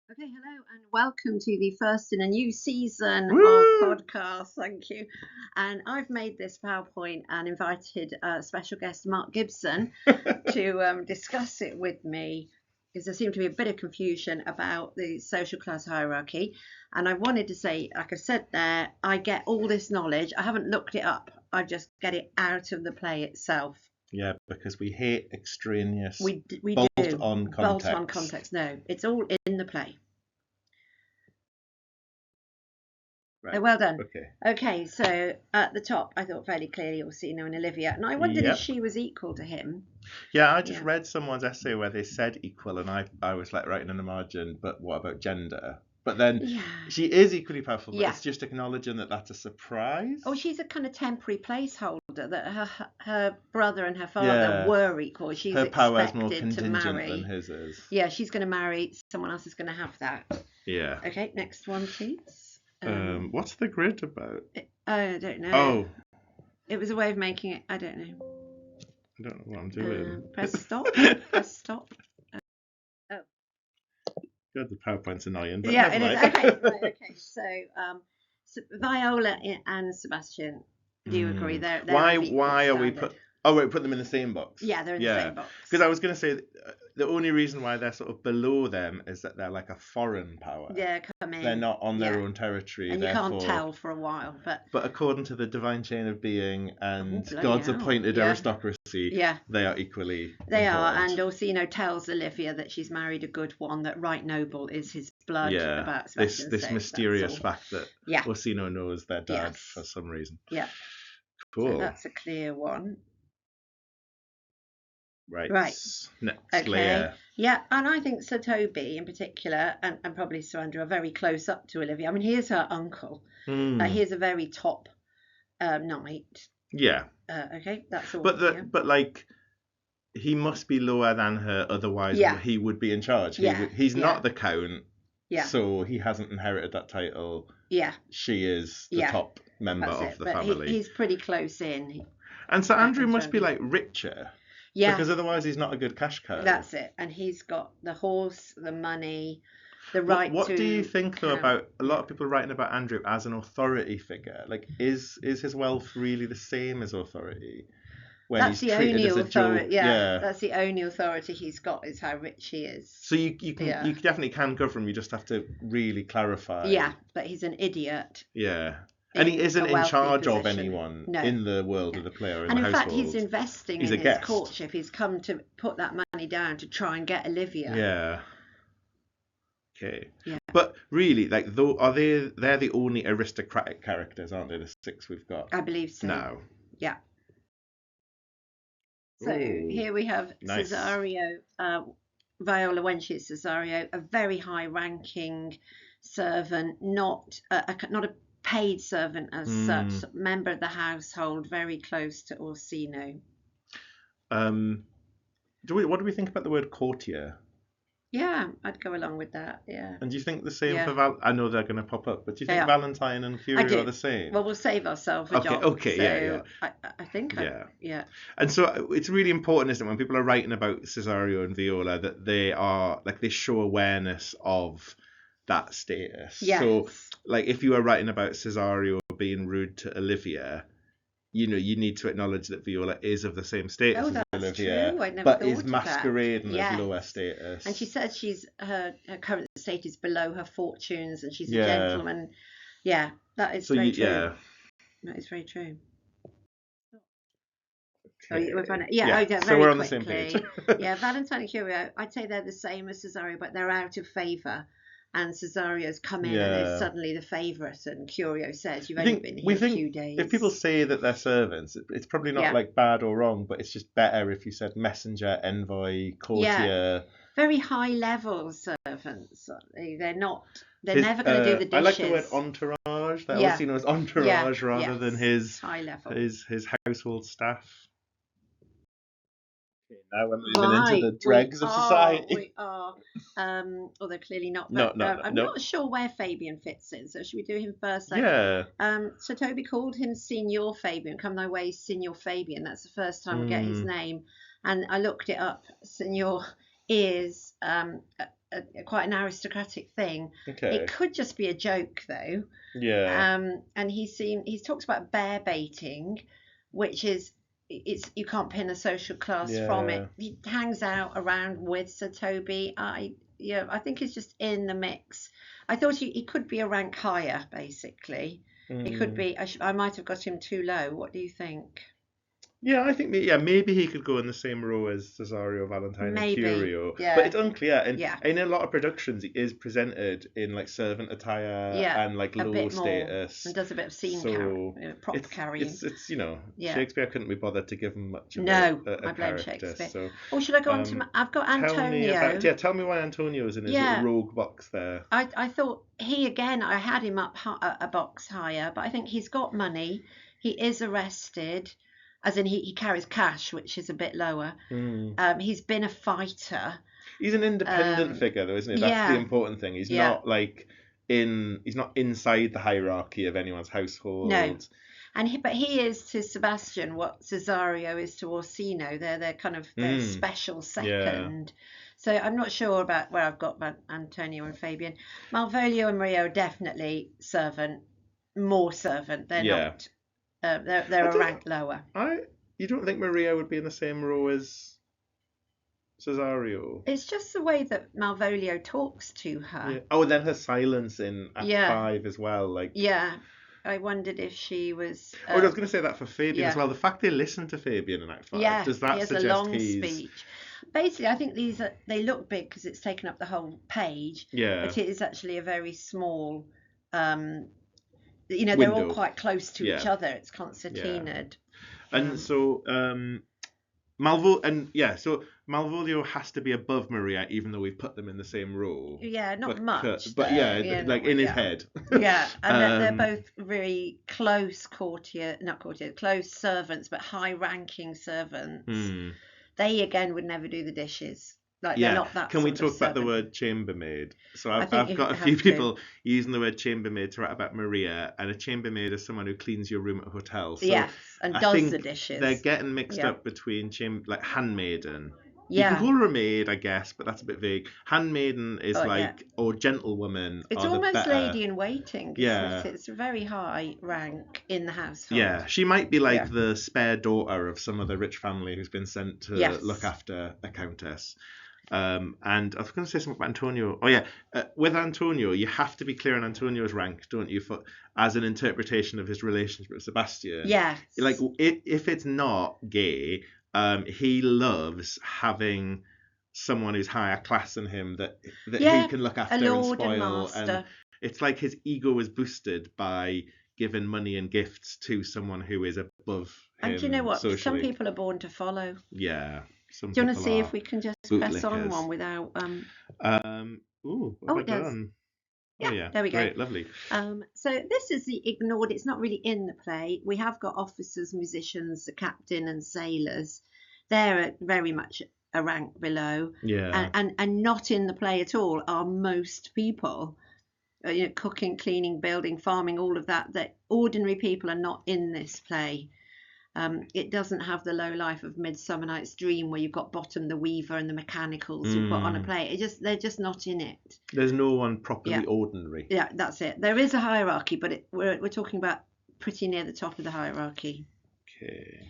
Okay, hello and welcome to the first in a new season of Woo! podcast. Thank you. And I've made this PowerPoint and invited special guest Mark Gibson to discuss it with me because there seemed to be a bit of confusion about the social class hierarchy. And I wanted to say, like I said there, I get all this knowledge. I haven't looked it up. I just get it out of the play itself. Yeah, because we hate extraneous We do bolt-on bolt-on context. context. No, it's all in the play. Right. Well done. Okay. Okay, so at the top, I thought fairly clearly Orsino and Olivia, and I wondered if Yep. she was equal to him. Yeah, I just Yeah. read someone's essay where they said equal, and I was like writing in the margin, but what about gender? But then Yeah. she is equally powerful, but Yeah. it's just acknowledging that that's a surprise. Oh, she's a kind of temporary placeholder that her brother and her father Yeah. were equal. She's Her power is more expected to contingent marry. than his is. Yeah, she's going to marry. Someone else is going to have that. Yeah. Okay, next one, please. What's the grid about? I don't know. Oh, It was a way of making it. I don't know. I don't know what I'm doing. Press stop. Press stop. God, the PowerPoint's annoying. But Yeah, never it is. mind. Okay, right, okay. So Viola and Sebastian, do you agree? They're Why of equal are we standard. put them in the same box? Yeah, they're in the same box. Because I was going to say the only reason why they're sort of below them is that they're like a foreign power. Yeah, come in. They're not on their Yeah. own territory. And you therefore, can't tell for a while, but according to the divine chain of being and bloody God's hell. appointed Yeah. aristocracy, yeah, they are equally they are. important. And Orsino tells Olivia that she's married a good one, that right noble is his blood. Yeah, About this Sebastian, this so mysterious that's all. fact that Yeah, Orsino knows their dad Yes. for some reason. yeah. Cool. So that's a clear one. Right. Right. Next Okay. layer. Yeah, and I think Sir Toby in particular, and probably Sir Andrew, are very close up to Olivia. I mean, he is her uncle. He is a very top knight. Yeah. Okay, that's all. But like he must be lower than her, otherwise Yeah. he would be in charge. Yeah. He's Yeah. not the count, Yeah. so he hasn't inherited that title. Yeah. She is the Yeah. top member That's of it. the But family. he's pretty close in. And so Andrew and must be Andrew. like richer, Yeah, because otherwise he's not a good cash cow. that's it. And he's got the horse, the money, the right What to. do you think though count. about a lot of people writing about Andrew as an authority figure? Like, is his wealth really the same as authority? When That's he's the treated only as a authority. joke? Yeah, that's the only authority he's got, is how rich he is. So you definitely can govern. You just have to really clarify. Yeah, but he's an idiot. Yeah. And he isn't a in wealthy charge of position. anyone No. in the world of the player, in And the in household. fact, he's investing He's in a his guest. courtship. He's come to put that money down to try and get Olivia. Yeah. Okay. Yeah. But really, like, they're the only aristocratic characters, aren't they? The 6 we've got I believe so. now. Yeah. So Ooh, here we have nice. Cesario, Viola when she's Cesario, a very high-ranking servant, not a paid servant as such, member of the household, very close to Orsino. What do we think about the word courtier? Yeah, I'd go along with that. Yeah. And do you think the same Yeah. for I know they're going to pop up, but do you They think are. Valentine and Curio do. are the same? Well, we'll save ourselves a job. Okay, so yeah. I think. Yeah. And so it's really important, isn't it, when people are writing about Cesario and Viola, that they show awareness of that status. Yes. So, like, if you are writing about Cesario being rude to Olivia, you need to acknowledge that Viola is of the same status as Olivia, true. I'd never but thought is of masquerading that. as lower status. And she says her current state is below her fortunes, and she's a Yeah. gentleman. Yeah, that is So very true. yeah. That is very true. Okay. Very so we're on the same page. Yeah, Valentine and Curio, I'd say they're the same as Cesario, but they're out of favour. And Cesario's come in and is suddenly the favourite, and Curio says, "You've only been here a few days." If people say that they're servants, it's probably not like bad or wrong, but it's just better if you said messenger, envoy, courtier. Very high level servants. They're not. They're never going to do the dishes. I like the word entourage. That Orsino's entourage rather than his high level. his household staff. Okay, now we're moving into the dregs of society. We are. Although clearly not. No, I'm not sure where Fabian fits in. So should we do him first? Yeah. So Toby called him Signor Fabian. Come thy way, Signor Fabian. That's the first time we get his name. And I looked it up. Signor is quite an aristocratic thing. Okay. It could just be a joke though. Yeah. And he talks about bear baiting, which is you can't pin a social class from Yeah. it. He hangs out around with Sir Toby. I think he's just in the mix. I thought he could be a rank higher, basically. It could Mm. be. I might have got him too low. What do you think? Yeah, I think maybe he could go in the same row as Cesario, Valentine, and Maybe. Curio, but Yeah. it's unclear. And Yeah. in a lot of productions, he is presented in like servant attire Yeah. and like A low bit more, status. and does a bit of scene So prop carrying. it's Yeah. Shakespeare couldn't be bothered to give him much of No, a I blame character. Shakespeare. So Oh, should I go on to? I've got Antonio. tell me why Antonio's in his little rogue box there. I thought I had him up a box higher, but I think he's got money. He is arrested, as in he carries cash, which is a bit lower. He's been a fighter. He's an independent figure, though, isn't he? That's the important thing. He's not like he's not inside the hierarchy of anyone's household. No. But he is to Sebastian what Cesario is to Orsino. They're kind of their special second. Yeah. So I'm not sure about where I've got Antonio and Fabian. Malvolio and Maria are definitely servant, more servant. They're not. They're a rank lower. You don't think Maria would be in the same row as Cesario? It's just the way that Malvolio talks to her. Yeah. Oh, and then her silence in Act 5 as well. Like. Yeah. I wondered if she was. I was going to say that for Fabian as well. The fact they listen to Fabian in Act 5, does that suggest a long speech? Basically, I think they look big because it's taken up the whole page. Yeah. But it is actually a very small. They're window. all quite close to each other. It's concertinaed. Yeah. And so Malvolio has to be above Maria, even though we've put them in the same row. Yeah, not much. But like in his head. Yeah, and they're both very close close servants, but high-ranking servants. They again would never do the dishes. Like they're not that. Can we talk about the word chambermaid? So I've got a few people using the word chambermaid to write about Maria, and a chambermaid is someone who cleans your room at a hotel. So yes, and does the dishes. They're getting mixed up between handmaiden. Yeah. You can call her a maid, I guess, but that's a bit vague. Handmaiden is or gentlewoman. It's almost lady in waiting. Yeah. It's a very high rank in the household. Yeah, she might be like the spare daughter of some other rich family who's been sent to look after a countess. And I was going to say something about Antonio. Oh yeah, with Antonio, you have to be clear on Antonio's rank, don't you, as an interpretation of his relationship with Sebastian. Yes. Like if it's not gay, he loves having someone who's higher class than him that he can look after and spoil. And it's like his ego is boosted by giving money and gifts to someone who is above him. And do you know what? Socially. Some people are born to follow. Yeah. Do you want to see if we can just press on one without Ooh, what have I done? Yeah, there we go. Great, lovely. So this is the ignored. It's not really in the play. We have got officers, musicians, the captain, and sailors. They're very much a rank below. Yeah. And not in the play at all are most people. Cooking, cleaning, building, farming, all of that. That ordinary people are not in this play. It doesn't have the low life of Midsummer Night's Dream, where you've got Bottom the Weaver and the mechanicals you put on a play. They're just not in it. There's no one properly ordinary. Yeah, that's it. There is a hierarchy, but we're talking about pretty near the top of the hierarchy. Okay.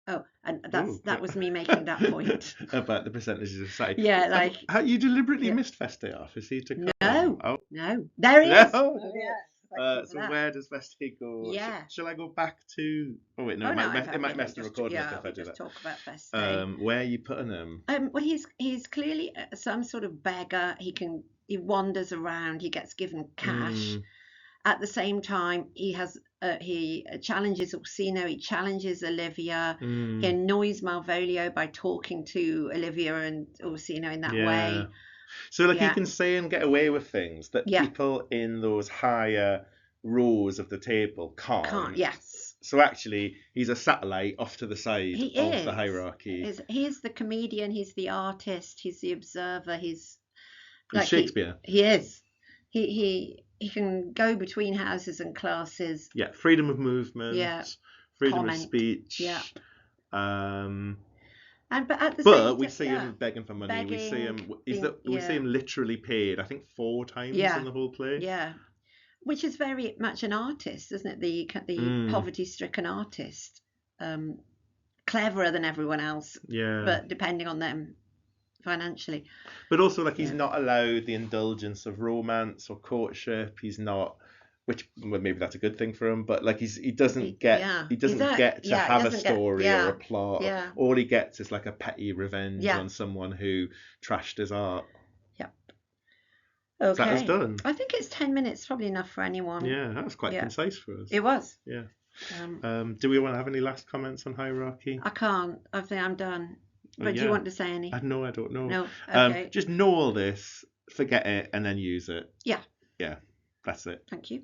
Oh, and that was me making that point about the percentages of society. Yeah, like you deliberately missed Feste off. Is he to come? No, there he is. No. Oh, yes. So where does Feste go? Yeah. Shall I go back to? Oh wait, no. It might mess the recording if I do that. Talk about Feste. Where are you putting him? Well, he's clearly some sort of beggar. He wanders around. He gets given cash. At the same time, he challenges Orsino. He challenges Olivia. He annoys Malvolio by talking to Olivia and Orsino in that way. So he can say and get away with things that people in those higher rows of the table can't. Yes. So actually, he's a satellite off to the side of the hierarchy. He's the comedian. He's the artist. He's the observer. He's Shakespeare. He is. He can go between houses and classes. Yeah, freedom of movement. Yeah. Freedom of speech. Yeah. But at the But same we see him begging for money. We see him. We see him literally paid, I think, 4 times in the whole play. Yeah. Which is very much an artist, isn't it? The poverty-stricken artist, cleverer than everyone else. Yeah. But depending on them financially. But also, like, he's not allowed the indulgence of romance or courtship. He's not, which, well, maybe that's a good thing for him. But like, he doesn't get to have a story or a plot. Yeah. All he gets is like a petty revenge on someone who trashed his art. Yep. Okay. So that was done. I think it's 10 minutes, probably enough for anyone. Yeah, that was quite concise for us. It was. Yeah. Do we want to have any last comments on Hierarchy? I can't. I think I'm done. But do you want to say any? No, I don't know. No. Okay. Just know all this, forget it, and then use it. Yeah. Yeah. That's it. Thank you.